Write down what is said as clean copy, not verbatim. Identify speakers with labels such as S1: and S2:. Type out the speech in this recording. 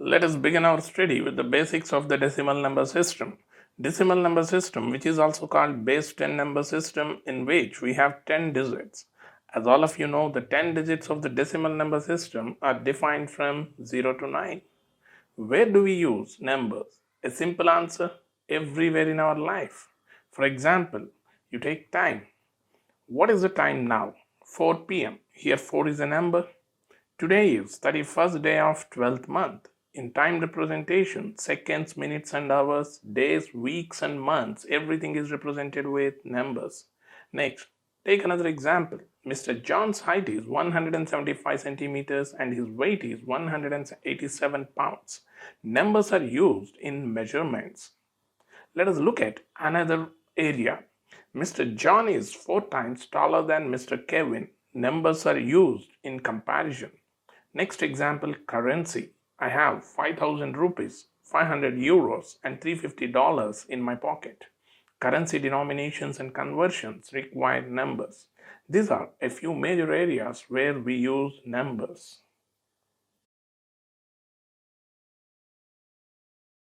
S1: Let us begin our study with the basics of the decimal number system. Decimal number system, which is also called base 10 number system, in which we have 10 digits. As all of you know, the 10 digits of the decimal number system are defined from 0 to 9. Where do we use numbers? A simple answer: everywhere in our life. For example, you take time. What is the time now? 4 p.m. Here 4 is a number. Today is 31st day of 12th month. In time representation, seconds, minutes and hours, days, weeks and months, everything is represented with numbers. Next, take another example. Mr. John's height is 175 centimeters and his weight is 187 pounds. Numbers are used in measurements. Let us look at another area. Mr. John is 4 times taller than Mr. Kevin. Numbers are used in comparison. Next example, currency. I have 5,000 rupees, 500 euros and $350 in my pocket. Currency denominations and conversions require numbers. These are a few major areas where we use numbers.